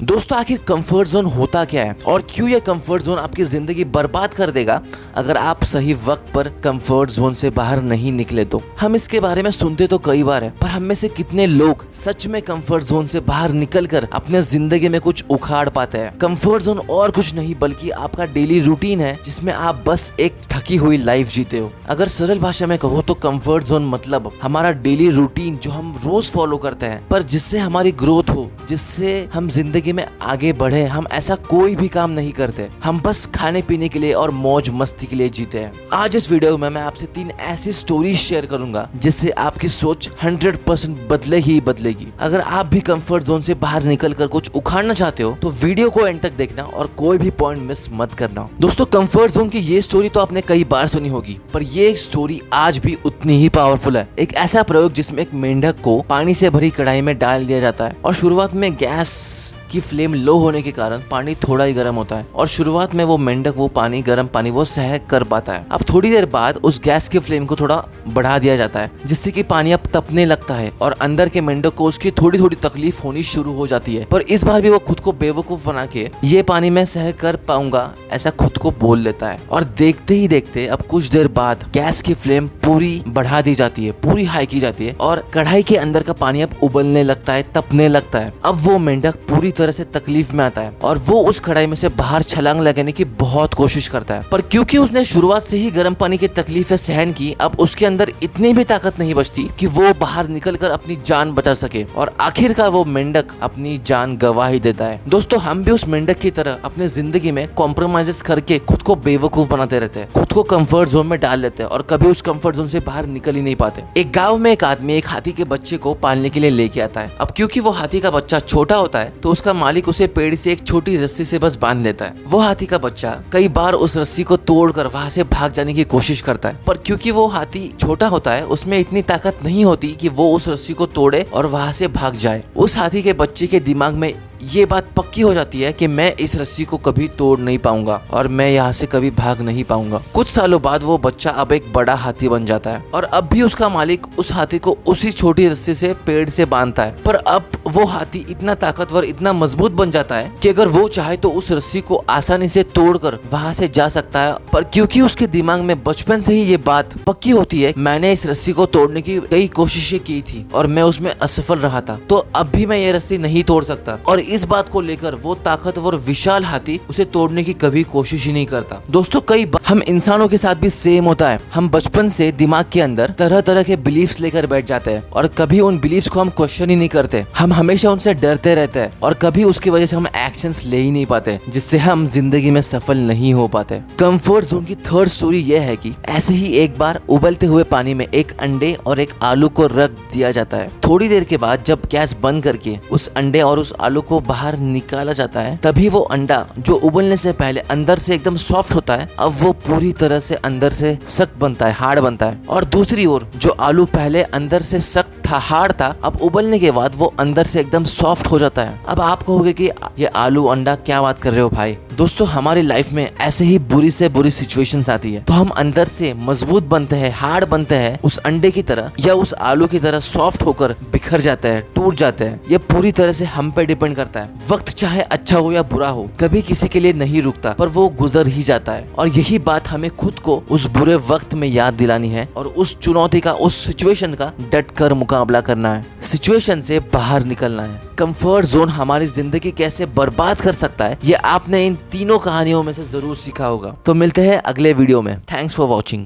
दोस्तों आखिर comfort zone होता क्या है और क्यों यह कंफर्ट जोन आपकी जिंदगी बर्बाद कर देगा अगर आप सही वक्त पर कंफर्ट जोन से बाहर नहीं निकले तो। हम इसके बारे में सुनते तो कई बार है, पर हम में से कितने लोग सच में कंफर्ट जोन से बाहर निकलकर अपने जिंदगी में कुछ उखाड़ पाते हैं। कंफर्ट जोन और कुछ नहीं बल्कि आपका डेली रूटीन है जिसमें आप बस एक थकी हुई लाइफ जीते हो। अगर सरल भाषा में कहो तो कंफर्ट जोन मतलब हमारा डेली रूटीन जो हम रोज फॉलो करते हैं, पर जिससे हमारी ग्रोथ हो, जिससे हम जिंदगी में आगे बढ़े। हम ऐसा कोई भी काम नहीं करते, हम बस खाने पीने के लिए और मौज मस्ती के लिए जीते हैं। आज इस वीडियो में मैं आपसे 3 ऐसी स्टोरी शेयर करूंगा जिससे आपकी सोच 100% बदले ही बदलेगी। अगर आप भी कंफर्ट जोन से बाहर निकलकर कुछ उखाड़ना चाहते हो तो वीडियो को एंड तक देखना और कोई भी पॉइंट मिस मत करना। दोस्तों कंफर्ट जोन की ये स्टोरी तो आपने कई बार सुनी होगी, पर ये स्टोरी आज भी उतनी ही पावरफुल है। एक ऐसा प्रयोग जिसमें एक मेंढक को पानी से भरी कढ़ाई में डाल दिया जाता है और शुरुआत में गैस की फ्लेम लो होने के कारण पानी थोड़ा ही गर्म होता है और शुरुआत में वो मेंढक वो गर्म पानी वो सह कर पाता है। अब थोड़ी देर बाद उस गैस की फ्लेम को थोड़ा बढ़ा दिया जाता है जिससे कि पानी अब तपने लगता है और अंदर के मेंढक को उसकी थोड़ी थोड़ी तकलीफ होनी शुरू हो जाती है। पर इस बार भी वो खुद को बेवकूफ बना के ये पानी मैं सह कर पाऊंगा ऐसा खुद को बोल लेता है। और देखते ही देखते अब कुछ देर बाद गैस की फ्लेम पूरी बढ़ा दी जाती है, पूरी हाई की जाती है और कढ़ाई के अंदर का पानी अब उबलने लगता है, तपने लगता है। अब वो मेंढक पूरी तरह से तकलीफ में आता है और वो उस कढ़ाई में से बाहर छलांग लगाने की बहुत कोशिश करता है, पर क्योंकि उसने शुरुआत से ही गर्म पानी की तकलीफें सहन की, अब उसके अंदर इतनी भी ताकत नहीं बचती कि वो बाहर निकलकर अपनी जान बचा सके और आखिरकार वो मेंढक अपनी जान गवा ही देता है। दोस्तों हम भी उस मेंढक की तरह अपने जिंदगी में कॉम्प्रोमाइजेस करके खुद को बेवकूफ बनाते रहते हैं, खुद को कंफर्ट जोन में डाल लेते हैं और कभी उस कंफर्ट जोन से बाहर निकल ही नहीं पाते। एक गाँव में एक आदमी एक हाथी के बच्चे को पालने के लिए लेके आता है। अब क्योंकि वो हाथी का बच्चा छोटा होता है तो उसका मालिक उसे पेड़ से एक छोटी रस्सी से बस बांध देता है। वो हाथी का बच्चा कई बार उस रस्सी को तोड़कर वहां से भाग जाने की कोशिश करता है, पर क्योंकि वो हाथी छोटा होता है उसमें इतनी ताकत नहीं होती कि वो उस रस्सी को तोड़े और वहां से भाग जाए। उस हाथी के बच्चे के दिमाग में ये बात पक्की हो जाती है कि मैं इस रस्सी को कभी तोड़ नहीं पाऊंगा और मैं यहाँ से कभी भाग नहीं पाऊंगा। कुछ सालों बाद वो बच्चा अब एक बड़ा हाथी बन जाता है और अब भी उसका मालिक उस हाथी को उसी छोटी रस्सी से पेड़ से बांधता है, पर अब वो हाथी इतना ताकतवर, इतना मजबूत बन जाता है कि अगर वो चाहे तो उस रस्सी को आसानी से तोड़कर वहां से जा सकता है। पर क्योंकि उसके दिमाग में बचपन से ही ये बात पक्की होती है, मैंने इस रस्सी को तोड़ने की कई कोशिशें की थी और मैं उसमें असफल रहा था, तो अब भी मैं ये रस्सी नहीं तोड़ सकता। और इस बात को लेकर वो ताकतवर विशाल हाथी उसे तोड़ने की कभी कोशिश ही नहीं करता। दोस्तों कई बार हम इंसानों के साथ भी सेम होता है। हम बचपन से दिमाग के अंदर तरह तरह के बिलीफ्स लेकर बैठ जाते हैं और कभी उन बिलीफ्स को हम क्वेश्चन ही नहीं करते। हम हमेशा उनसे डरते रहते हैं और कभी उसकी वजह से हम एक्शंस ले ही नहीं पाते, जिससे हम जिंदगी में सफल नहीं हो पाते। कंफर्ट जोन की थर्ड स्टोरी यह है कि ऐसे ही एक बार उबलते हुए पानी में एक अंडे और एक आलू को रख दिया जाता है। थोड़ी देर के बाद जब गैस बंद करके उस अंडे और उस आलू को बाहर निकाला जाता है, तभी वो अंडा जो उबलने से पहले अंदर से एकदम सॉफ्ट होता है, अब वो पूरी तरह से अंदर से सख्त बनता है, हार्ड बनता है। और दूसरी ओर जो आलू पहले अंदर से सख्त था, हार्ड था, अब उबलने के बाद वो अंदर से एकदम सॉफ्ट हो जाता है। अब आप कहोगे कि ये आलू अंडा क्या बात कर रहे हो भाई। दोस्तों हमारी लाइफ में ऐसे ही बुरी से बुरी सिचुएशंस आती है तो हम अंदर से मजबूत बनते हैं, हार्ड बनते हैं, उस अंडे की तरह या उस आलू की तरह सॉफ्ट होकर बिखर जाते हैं, टूट जाते हैं। ये पूरी तरह से हम पे डिपेंड करता है। वक्त चाहे अच्छा हो या बुरा हो, कभी किसी के लिए नहीं रुकता, पर वो गुजर ही जाता है और यही बात हमें खुद को उस बुरे वक्त में याद दिलानी है और उस चुनौती का, उस सिचुएशन का डट कर मुकाबला करना है, सिचुएशन से बाहर निकलना है। कंफर्ट जोन हमारी जिंदगी कैसे बर्बाद कर सकता है ये आपने इन तीनों कहानियों में से जरूर सीखा होगा। तो मिलते हैं अगले वीडियो में। Thanks for watching.